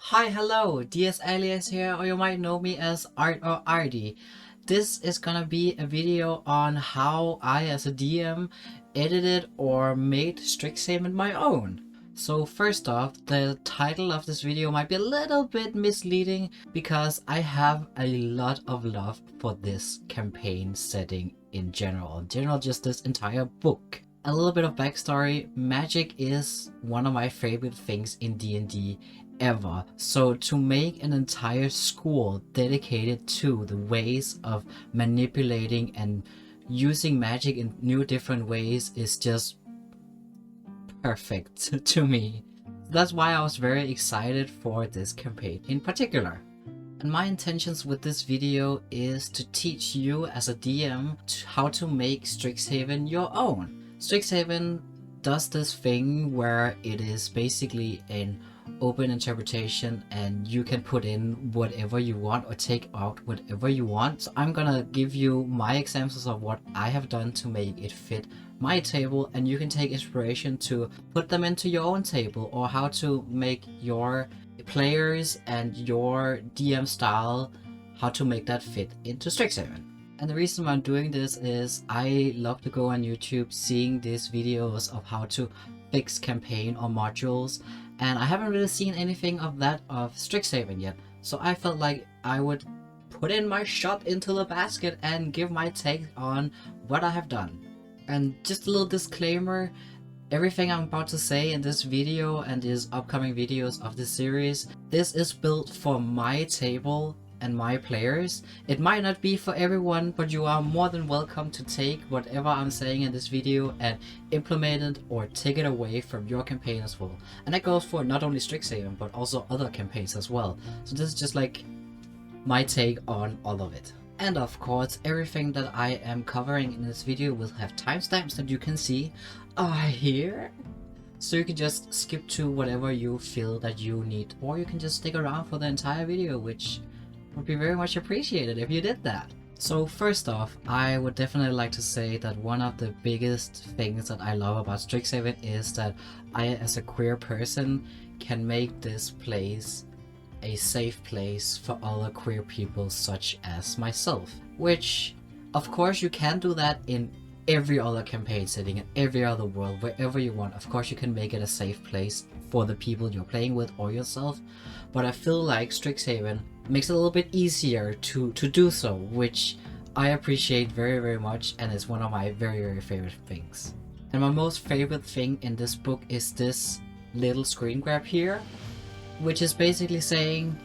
Hi, hello, DS Alias here, or you might know me as Art or Artie. This is gonna be a video on how I, as a DM, edited or made Strixhaven my own. So first off, the title of this video might be a little bit misleading because I have a lot of love for this campaign setting in general. Just this entire book. A little bit of backstory, magic is one of my favorite things in D&D ever. So to make an entire school dedicated to the ways of manipulating and using magic in new different ways is just perfect to me. That's why I was very excited for this campaign in particular. And my intentions with this video is to teach you as a DM how to make Strixhaven your own. Strixhaven does this thing where it is basically an open interpretation and you can put in whatever you want or take out whatever you want. So I'm gonna give you my examples of what I have done to make it fit my table, and you can take inspiration to put them into your own table, or how to make your players and your DM style, how to make that fit into Strixhaven. And the reason why I'm doing this is I love to go on YouTube seeing these videos of how to fix campaign or modules, and I haven't really seen anything of that of Strixhaven yet. So I felt like I would put in my shot into the basket and give my take on what I have done. And just a little disclaimer, everything I'm about to say in this video and these upcoming videos of this series, this is built for my table and my players. It might not be for everyone, but you are more than welcome to take whatever I'm saying in this video and implement it or take it away from your campaign as well. And that goes for not only Strixhaven but also other campaigns as well. So this is just like my take on all of it. And of course, everything that I am covering in this video will have timestamps that you can see here. So you can just skip to whatever you feel that you need, or you can just stick around for the entire video, which would be very much appreciated if you did that. So first off, I would definitely like to say that one of the biggest things that I love about Strixhaven is that I, as a queer person, can make this place a safe place for other queer people such as myself. Which, of course, you can do that in every other campaign setting, in every other world, wherever you want. Of course, you can make it a safe place for the people you're playing with or yourself. But I feel like Strixhaven makes it a little bit easier to do so, which I appreciate very, very much, and is one of my very, very favorite things. And my most favorite thing in this book is this little screen grab here, which is basically saying,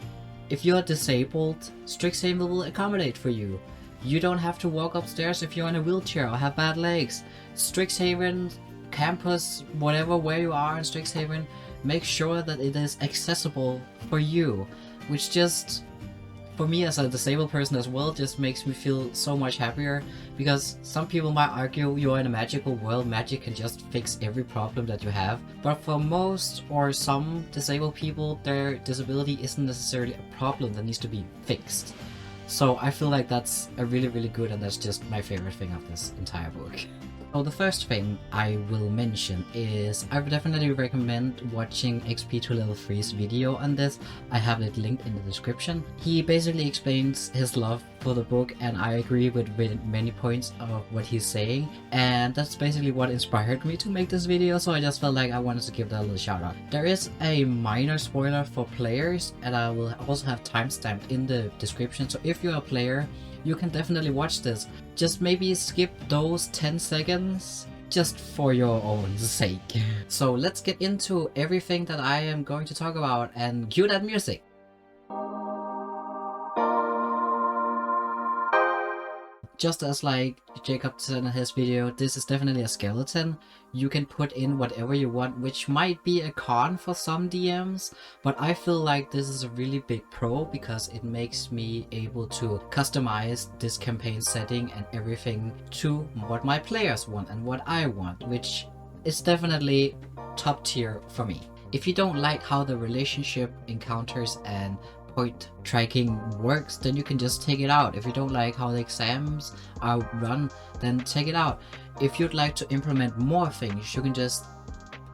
if you're disabled, Strixhaven will accommodate for you. You don't have to walk upstairs if you're in a wheelchair or have bad legs. Strixhaven, campus, whatever, where you are in Strixhaven, make sure that it is accessible for you, which just, for me as a disabled person as well, just makes me feel so much happier, because some people might argue you're in a magical world, magic can just fix every problem that you have, but for most or some disabled people, their disability isn't necessarily a problem that needs to be fixed. So I feel like that's a really, really good, and that's just my favorite thing of this entire book. So the first thing I will mention is I would definitely recommend watching XP to Level 3's video on this. I have it linked in the description. He basically explains his love for the book, and I agree with many points of what he's saying, and that's basically what inspired me to make this video, so I just felt like I wanted to give that a little shout out. There is a minor spoiler for players, and I will also have timestamped in the description, so if you're a player, you can definitely watch this. Just maybe skip those 10 seconds just for your own sake. So let's get into everything that I am going to talk about, and cue that music. Just as like Jacob said in his video, this is definitely a skeleton. You can put in whatever you want, which might be a con for some DMs, but I feel like this is a really big pro because it makes me able to customize this campaign setting and everything to what my players want and what I want, which is definitely top tier for me. If you don't like how the relationship encounters and point tracking works, then you can just take it out. If you don't like how the exams are run, then take it out. If you'd like to implement more things, you can just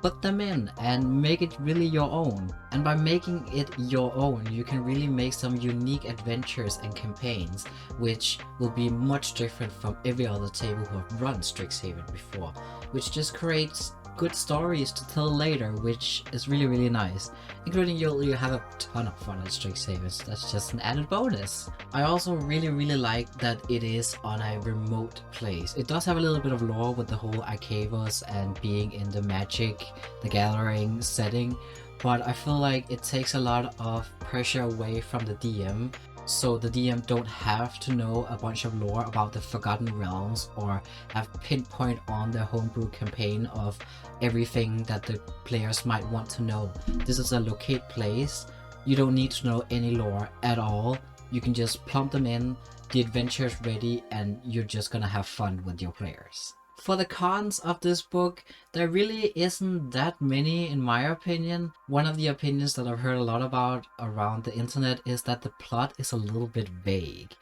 put them in and make it really your own. And by making it your own, you can really make some unique adventures and campaigns, which will be much different from every other table who have run Strixhaven before, which just creates good stories to tell later, which is really nice, including you'll have a ton of fun at Strixhaven. That's just an added bonus. I also really like that it is on a remote place. It does have a little bit of lore with the whole Arcavus and being in the Magic the Gathering setting, but I feel like it takes a lot of pressure away from the DM, so the DM don't have to know a bunch of lore about the Forgotten Realms or have pinpoint on their homebrew campaign of everything that the players might want to know. This is a locate place. You don't need to know any lore at all. You can just plump them in, the adventure is ready, and you're just gonna have fun with your players. For the cons of this book, there really isn't that many in my opinion. One of the opinions that I've heard a lot about around the internet is that the plot is a little bit vague.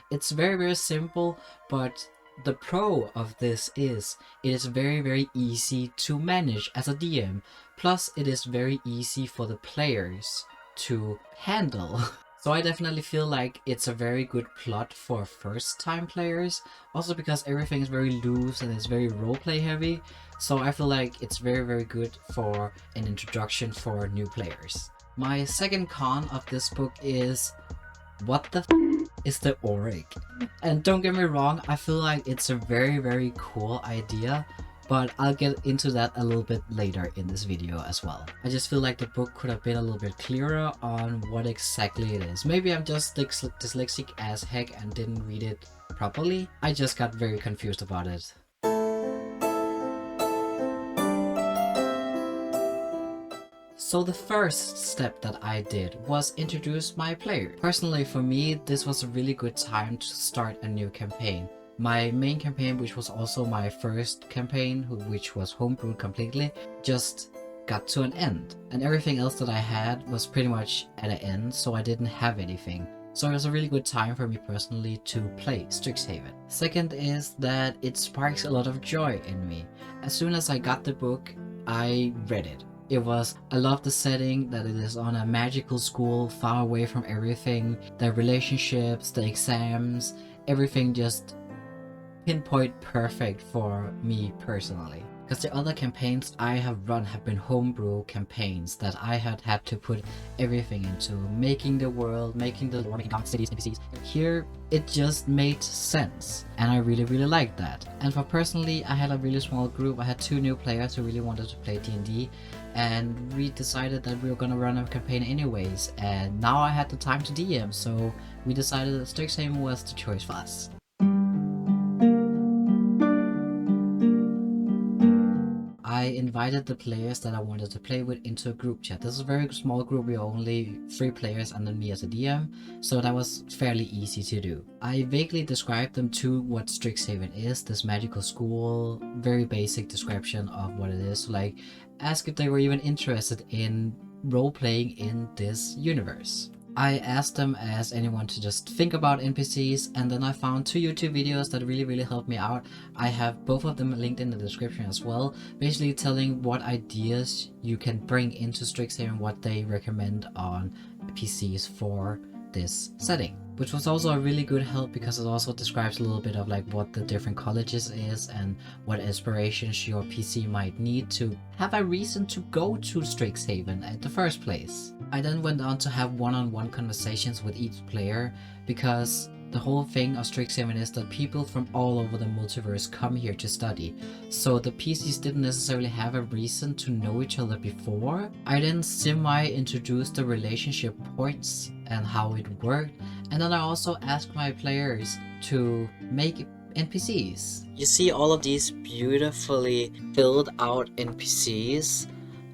It's very simple, but the pro of this is it is very easy to manage as a DM. Plus it is very easy for the players to handle. So I definitely feel like it's a very good plot for first time players, also because everything is very loose and it's very roleplay heavy, so I feel like it's very good for an introduction for new players. My second con of this book is, what the is the Auric? And don't get me wrong, I feel like it's a very cool idea, but I'll get into that a little bit later in this video as well. I just feel like the book could have been a little bit clearer on what exactly it is. Maybe I'm just dyslexic as heck and didn't read it properly. I just got very confused about it. So the first step that I did was introduce my player. Personally for me, this was a really good time to start a new campaign. My main campaign, which was also my first campaign, which was homebrewed completely, just got to an end. And everything else that I had was pretty much at an end, so I didn't have anything. So it was a really good time for me personally to play Strixhaven. Second is that it sparks a lot of joy in me. As soon as I got the book, I read it. I love the setting, that it is on a magical school far away from everything. The relationships, the exams, everything just pinpoint perfect for me personally. Because the other campaigns I have run have been homebrew campaigns that I had to put everything into, making the world, making the lore, making dark cities, NPCs. Here it just made sense, and I really liked that. And for personally, I had a really small group. I had 2 new players who really wanted to play D&D, and we decided that we were gonna run a campaign anyways, and now I had the time to DM, so we decided that Strixhaven was the choice for us. I invited the players that I wanted to play with into a group chat. This is a very small group, we are only 3 players and then me as a DM, so that was fairly easy to do. I vaguely described them to what Strixhaven is, this magical school, very basic description of what it is, like ask if they were even interested in role-playing in this universe. I asked them as anyone to just think about NPCs, and then I found 2 YouTube videos that really helped me out. I have both of them linked in the description as well, basically telling what ideas you can bring into Strixhaven, what they recommend on PCs for this setting. Which was also a really good help because it also describes a little bit of like what the different colleges is and what inspirations your PC might need to have a reason to go to Strixhaven at the first place. I then went on to have one-on-one conversations with each player, because the whole thing of Strixhaven is that people from all over the multiverse come here to study, so the PCs didn't necessarily have a reason to know each other before. I then semi-introduced the relationship points and how it worked, and then I also asked my players to make NPCs. You see all of these beautifully filled out NPCs?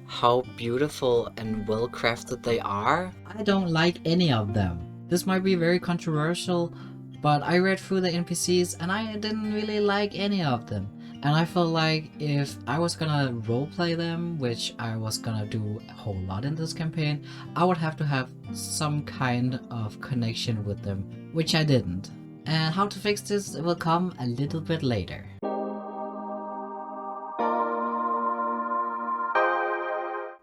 How beautiful and well crafted they are? I don't like any of them. This might be very controversial, but I read through the NPCs and I didn't really like any of them. And I felt like if I was gonna roleplay them, which I was gonna do a whole lot in this campaign, I would have to have some kind of connection with them, which I didn't. And how to fix this will come a little bit later.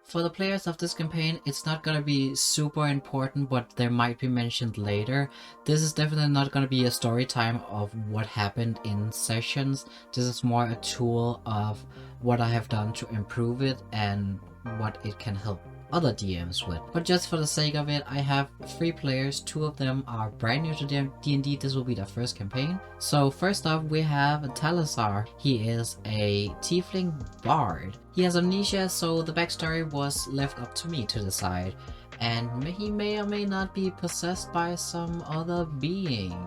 For the players of this campaign, it's not gonna be super important, but they might be mentioned later. This is definitely not gonna be a story time of what happened in sessions. This is more a tool of what I have done to improve it and what it can help other DMs with. But just for the sake of it, I have 3 players. 2 of them are brand new to D&D. This will be their first campaign. So first up we have Talazar. He is a tiefling bard. He has amnesia, so the backstory was left up to me to decide. And he may or may not be possessed by some other being.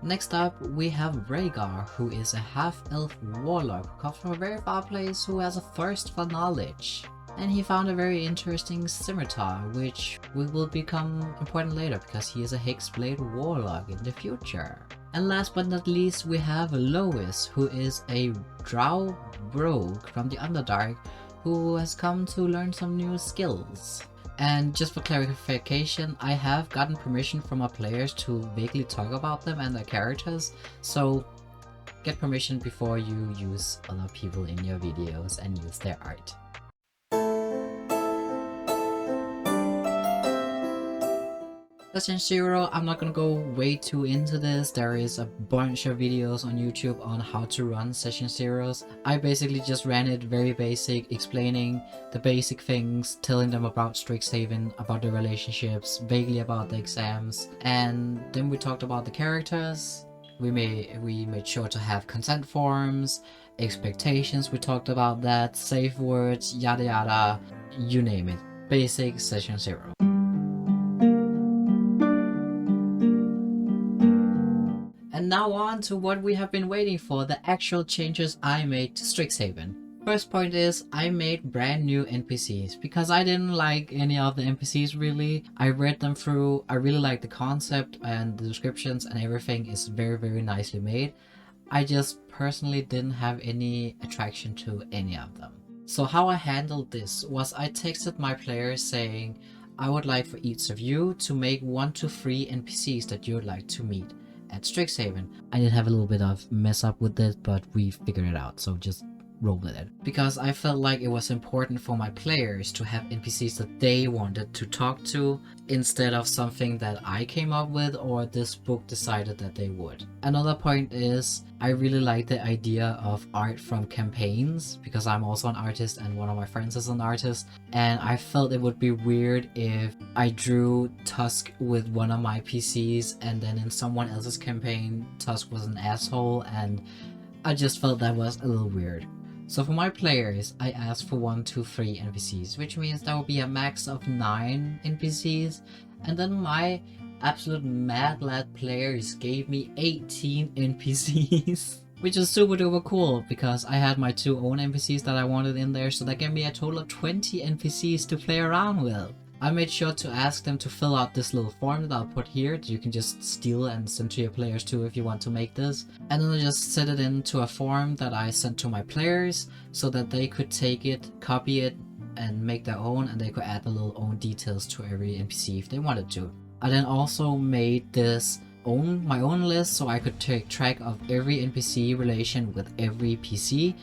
Next up we have Rhaegar, who is a half-elf warlock who comes from a very far place, who has a thirst for knowledge. And he found a very interesting scimitar, which will become important later because he is a Hexblade warlock in the future. And last but not least, we have Lois, who is a drow rogue from the Underdark who has come to learn some new skills. And just for clarification, I have gotten permission from our players to vaguely talk about them and their characters, so get permission before you use other people in your videos and use their art. Session 0, I'm not gonna go way too into this. There is a bunch of videos on YouTube on how to run Session 0s. I basically just ran it very basic, explaining the basic things, telling them about Strixhaven, about the relationships, vaguely about the exams, and then we talked about the characters. We made sure to have consent forms, expectations, we talked about that, safe words, yada yada, you name it. Basic Session 0. And now on to what we have been waiting for, the actual changes I made to Strixhaven. First point is, I made brand new NPCs, because I didn't like any of the NPCs really. I read them through, I really like the concept and the descriptions and everything is very nicely made. I just personally didn't have any attraction to any of them. So how I handled this was I texted my players saying, I would like for each of you to make 1 to 3 NPCs that you would like to meet at Strixhaven. I did have a little bit of mess up with it, but we figured it out, so just roll with it. Because I felt like it was important for my players to have NPCs that they wanted to talk to, instead of something that I came up with or this book decided that they would. Another point is, I really like the idea of art from campaigns, because I'm also an artist and one of my friends is an artist, and I felt it would be weird if I drew Tusk with one of my PCs and then in someone else's campaign Tusk was an asshole, and I just felt that was a little weird. So for my players, I asked for 1 to 3 NPCs, which means there will be a max of 9 NPCs, and then my absolute mad lad players gave me 18 NPCs, which is super duper cool because I had my 2 own NPCs that I wanted in there, so that gave me a total of 20 NPCs to play around with. I made sure to ask them to fill out this little form that I'll put here that you can just steal and send to your players too if you want to make this. And then I just set it into a form that I sent to my players so that they could take it, copy it, and make their own, and they could add the little own details to every NPC if they wanted to. I then also made this my own list so I could take track of every NPC relation with every PC,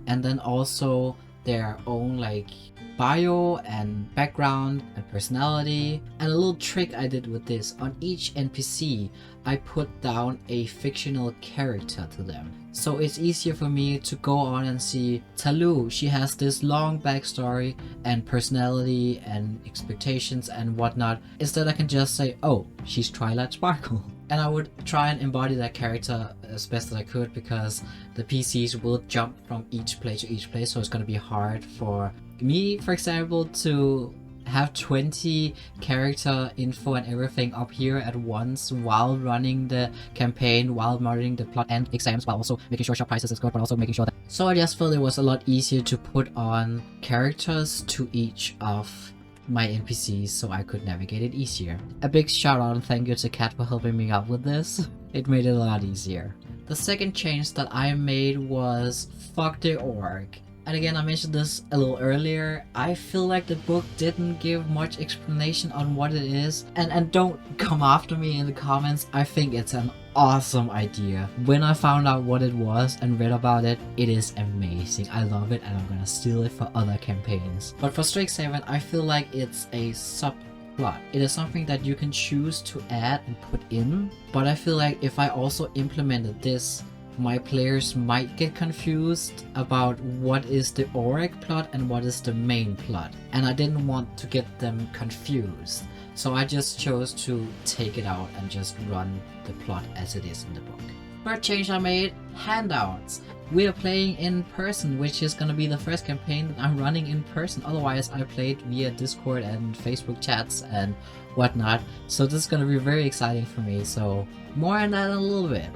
and then also their own like bio and background and personality. And a little trick I did with this, on each NPC I put down a fictional character to them. So it's easier for me to go on and see Talu, she has this long backstory and personality and expectations and whatnot. Instead I can just say, oh, she's Twilight Sparkle. And I would try and embody that character as best as I could, because the PCs will jump from each place to each place, so it's going to be hard for me, for example, to have 20 character info and everything up here at once while running the campaign, while monitoring the plot and exams, while also making sure shop prices is good, but also making sure that... So I just felt it was a lot easier to put on characters to each of my NPCs so I could navigate it easier. A big shout out and thank you to Kat for helping me out with this. It made it a lot easier. The second change that I made was fuck the org. And again, I mentioned this a little earlier, I feel like the book didn't give much explanation on what it is. And don't come after me in the comments, I think it's an awesome idea. When I found out what it was and read about it, it is amazing. I love it and I'm gonna steal it for other campaigns. But for Strixhaven, I feel like it's a subplot. It is something that you can choose to add and put in, but I feel like if I also implemented this, my players might get confused about what is the Auric plot and what is the main plot, and I didn't want to get them confused. So I just chose to take it out and just run the plot as it is in the book. Third change I made, handouts. We are playing in person, which is gonna be the first campaign that I'm running in person. Otherwise I played via Discord and Facebook chats and whatnot. So this is gonna be very exciting for me, so more on that in a little bit.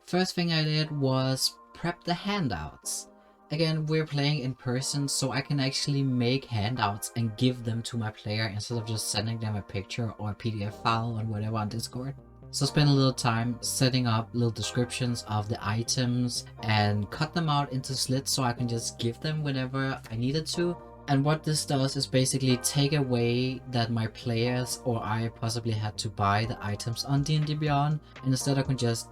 First thing I did was prep the handouts. Again, we're playing in person, so I can actually make handouts and give them to my player instead of just sending them a picture or a PDF file or whatever on Discord. So spend a little time setting up little descriptions of the items and cut them out into slits so I can just give them whenever I needed to. And what this does is basically take away that my players or I possibly had to buy the items on D&D Beyond, and instead I can just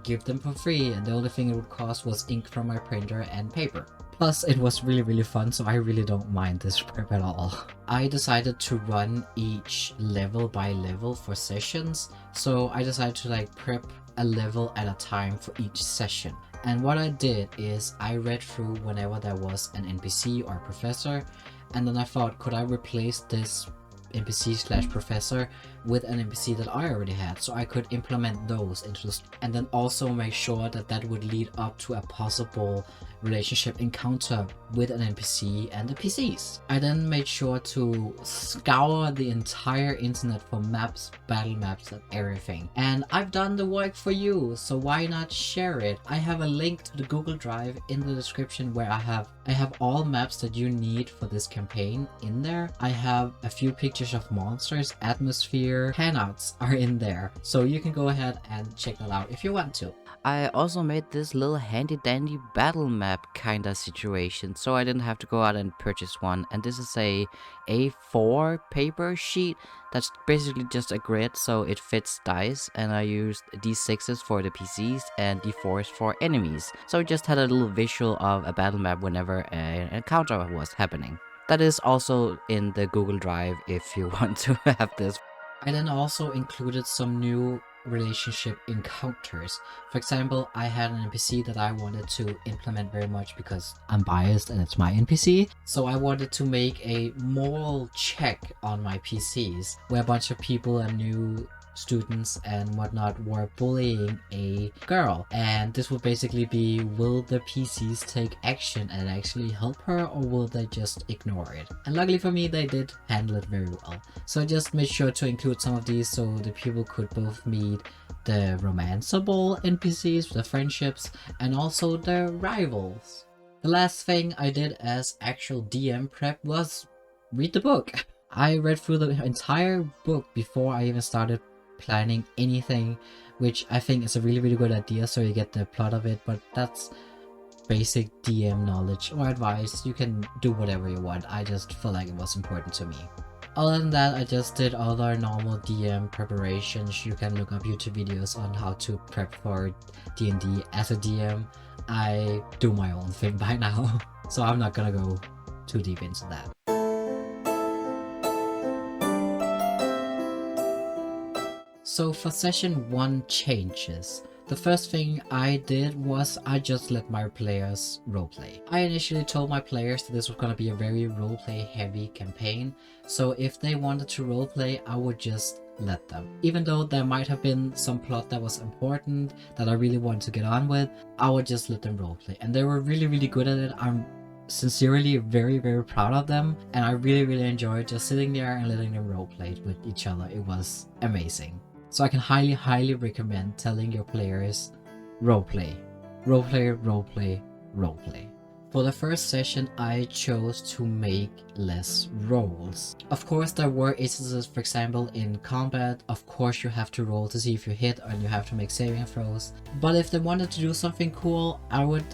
give them for free, and the only thing it would cost was ink from my printer and paper. Plus it was really fun, so I really don't mind this prep at all. I decided to run each level by level for sessions, so I decided to like prep a level at a time for each session. And what I did is I read through whenever there was an NPC or professor, and then I thought, could I replace this NPC/professor with an NPC that I already had, so I could implement those into the and then also make sure that that would lead up to a possible relationship encounter with an NPC and the PCs. I then made sure to scour the entire internet for maps, battle maps, and everything. And I've done the work for you, so why not share it? I have a link to the Google Drive in the description where I have all maps that you need for this campaign in there. I have a few pictures of monsters, atmosphere, handouts are in there. So you can go ahead and check that out if you want to. I also made this little handy dandy battle map kinda situation, so I didn't have to go out and purchase one. And this is a A4 paper sheet that's basically just a grid, so it fits dice, and I used D6s for the PCs and D4s for enemies. So it just had a little visual of a battle map whenever an encounter was happening. That is also in the Google Drive if you want to have this. I then also included some new relationship encounters. For example, I had an NPC that I wanted to implement very much because I'm biased and it's my NPC. So I wanted to make a moral check on my PCs where a bunch of people and new students and whatnot were bullying a girl, and this would basically be, will the PCs take action and actually help her, or will they just ignore it? And luckily for me, they did handle it very well. So I just made sure to include some of these so the people could both meet the romanceable NPCs, the friendships, and also the rivals. The last thing I did as actual DM prep was read the book. I read through the entire book before I even started planning anything, which I think is a really good idea, so you get the plot of it. But that's basic DM knowledge or advice. You can do whatever you want. I just felt like it was important to me. Other than that, I just did other normal DM preparations. You can look up YouTube videos on how to prep for D&D as a DM. I do my own thing by now, so I'm not gonna go too deep into that. So for session 1 changes, the first thing I did was I just let my players roleplay. I initially told my players that this was going to be a very roleplay heavy campaign, so if they wanted to roleplay, I would just let them. Even though there might have been some plot that was important that I really wanted to get on with, I would just let them roleplay. And they were really good at it. I'm sincerely very proud of them, and I really enjoyed just sitting there and letting them roleplay with each other. It was amazing. So I can highly recommend telling your players roleplay. For the first session, I chose to make less rolls. Of course, there were instances, for example, in combat, of course you have to roll to see if you hit and you have to make saving throws. But if they wanted to do something cool, I would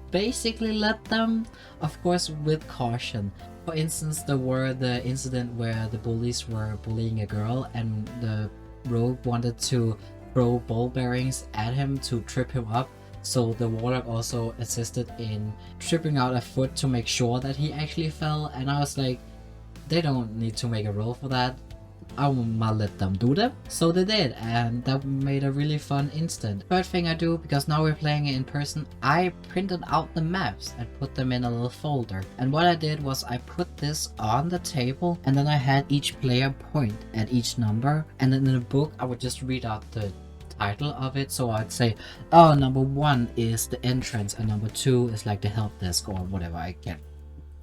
basically let them, of course with caution. For instance, there were the incident where the bullies were bullying a girl and the rogue wanted to throw ball bearings at him to trip him up. So the warlock also assisted in tripping out a foot to make sure that he actually fell. And I was like, they don't need to make a roll for that. I'll let them do them. So they did, and that made a really fun instant. Third thing I do, because now we're playing it in person, I printed out the maps and put them in a little folder. And what I did was I put this on the table, and then I had each player point at each number, and then in the book I would just read out the title of it. So I'd say, oh, number 1 is the entrance and number 2 is like the help desk or whatever. I can't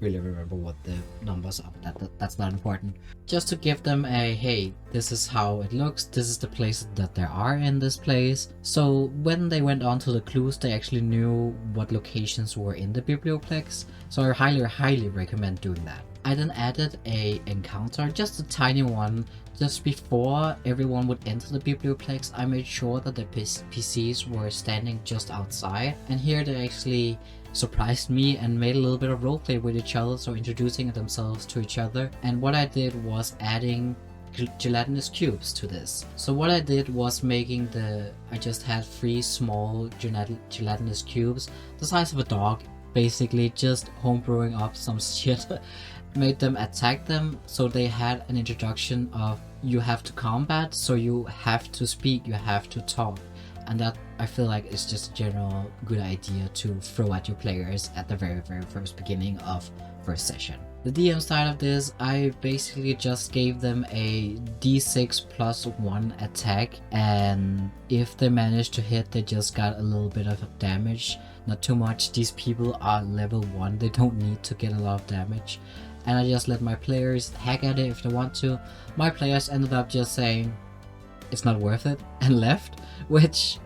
really remember what the numbers are, but that's not important. Just to give them a, hey, this is how it looks, this is the places that there are in this place. So when they went on to the clues, they actually knew what locations were in the biblioplex. So I highly recommend doing that. I then added a encounter, just a tiny one. Just before everyone would enter the biblioplex, I made sure that the PCs were standing just outside, and here they actually surprised me and made a little bit of roleplay with each other, so introducing themselves to each other. And what I did was adding gelatinous cubes to this. So what I did was I just had 3 small gelatinous cubes, the size of a dog, basically just homebrewing up some shit. Made them attack them, so they had an introduction of you have to combat, so you have to speak, you have to talk. And that, I feel like, is just a general good idea to throw at your players at the very first beginning of first session. The DM side of this, I basically just gave them a d6 plus 1 attack, and if they managed to hit, they just got a little bit of damage. Not too much. These people are level 1, they don't need to get a lot of damage. And I just let my players hack at it if they want to. My players ended up just saying it's not worth it and left, which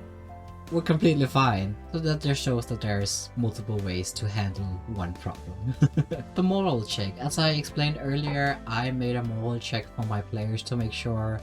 were completely fine. So that just shows that there's multiple ways to handle one problem. The moral check. As I explained earlier, I made a moral check for my players to make sure,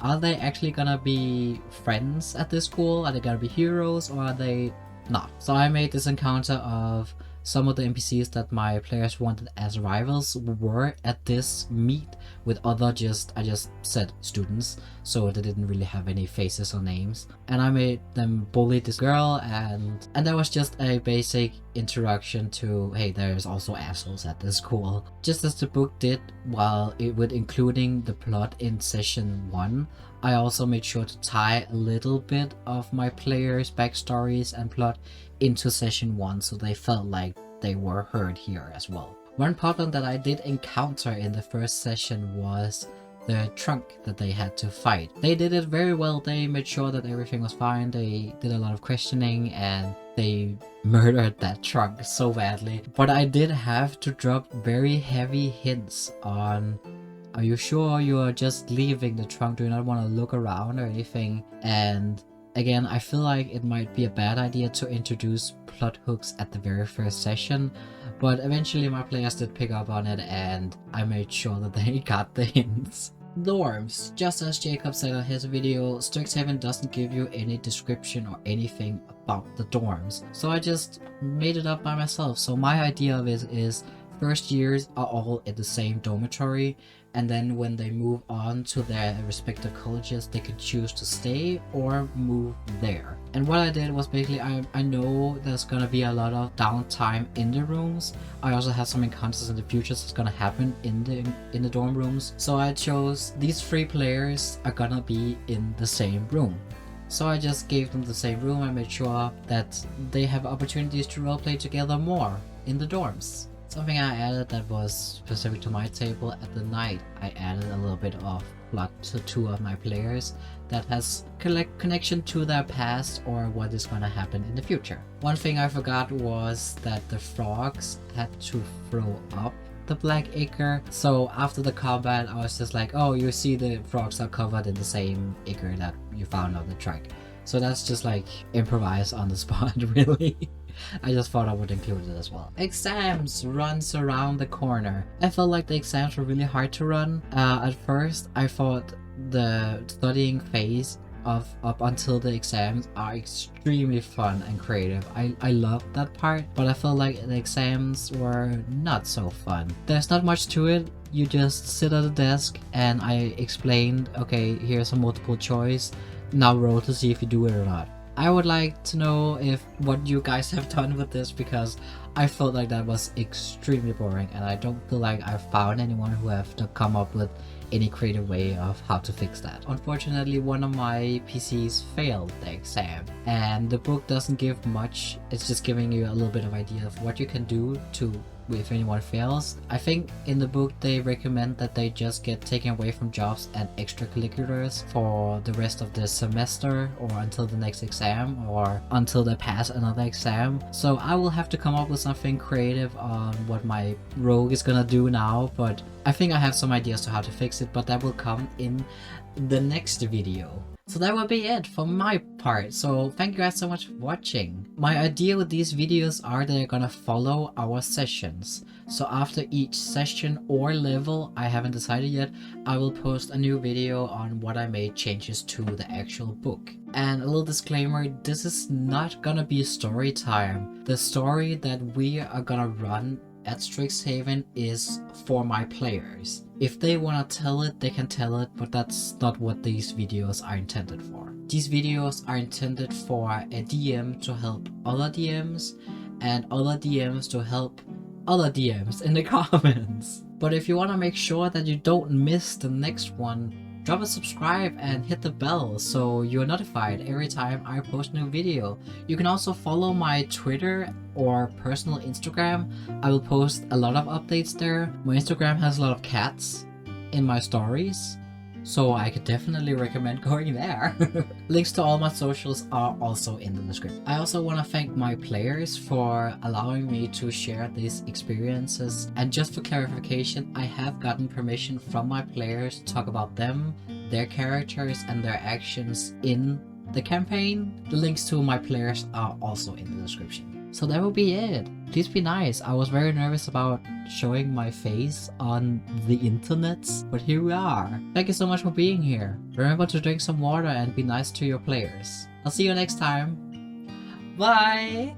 are they actually gonna be friends at this school? Are they gonna be heroes, or are they not? So I made this encounter of some of the NPCs that my players wanted as rivals were at this meet with other I just said students, so they didn't really have any faces or names. And I made them bully this girl, and that was just a basic introduction to, hey, there's also assholes at this school. Just as the book did, while it would including the plot in session 1, I also made sure to tie a little bit of my players' backstories and plot into session 1, so they felt like they were heard here as well. One problem that I did encounter in the first session was the trunk that they had to fight. They did it very well. They made sure that everything was fine. They did a lot of questioning and they murdered that trunk so badly. But I did have to drop very heavy hints on, are you sure you are just leaving the trunk? Do you not want to look around or anything? And again, I feel like it might be a bad idea to introduce plot hooks at the very first session, but eventually my players did pick up on it and I made sure that they got the hints. Dorms. Just as Jacob said on his video, Strixhaven doesn't give you any description or anything about the dorms, so I just made it up by myself. So my idea of it is first years are all in the same dormitory, and then when they move on to their respective colleges, they could choose to stay or move there. And what I did was basically, I know there's gonna be a lot of downtime in the rooms. I also have some encounters in the future that's gonna happen in the dorm rooms. So I chose these 3 players are gonna be in the same room. So I just gave them the same room. I made sure that they have opportunities to roleplay together more in the dorms. Something I added that was specific to my table at the night, I added a little bit of plot to 2 of my players that has connection to their past or what is going to happen in the future. One thing I forgot was that the frogs had to throw up the black ichor. So after the combat, I was just like, oh, you see the frogs are covered in the same ichor that you found on the track. So that's just like improvised on the spot, really. I just thought I would include it as well. Exams runs around the corner. I felt like the exams were really hard to run. At first, I thought the studying phase of up until the exams are extremely fun and creative. I love that part, but I felt like the exams were not so fun. There's not much to it. You just sit at a desk and I explained, okay, here's a multiple choice, now roll to see if you do it or not. I would like to know if what you guys have done with this, because I felt like that was extremely boring and I don't feel like I found anyone who have to come up with any creative way of how to fix that. Unfortunately, one of my PCs failed the exam and the book doesn't give much. It's just giving you a little bit of idea of what you can do to if anyone fails. I think in the book they recommend that they just get taken away from jobs and extracurriculars for the rest of the semester or until the next exam or until they pass another exam. So I will have to come up with something creative on what my rogue is gonna do now, but I think I have some ideas to how to fix it, but that will come in the next video. So that will be it for my part. So thank you guys so much for watching. My idea with these videos are that they're gonna follow our sessions. So after each session or level, I haven't decided yet, I will post a new video on what I made changes to the actual book. And a little disclaimer, this is not gonna be story time. The story that we are gonna run at Strixhaven is for my players. If they want to tell it, they can tell it, but that's not what these videos are intended for. These videos are intended for a DM to help other DMs and other DMs to help other DMs in the comments. But if you want to make sure that you don't miss the next one, drop a subscribe and hit the bell so you're notified every time I post a new video. You can also follow my Twitter or personal Instagram. I will post a lot of updates there. My Instagram has a lot of cats in my stories, so I could definitely recommend going there. Links to all my socials are also in the description. I also want to thank my players for allowing me to share these experiences. And just for clarification, I have gotten permission from my players to talk about them, their characters and their actions in the campaign. The links to my players are also in the description. So that will be it. Please be nice. I was very nervous about showing my face on the internet, but here we are. Thank you so much for being here. Remember to drink some water and be nice to your players. I'll see you next time. Bye!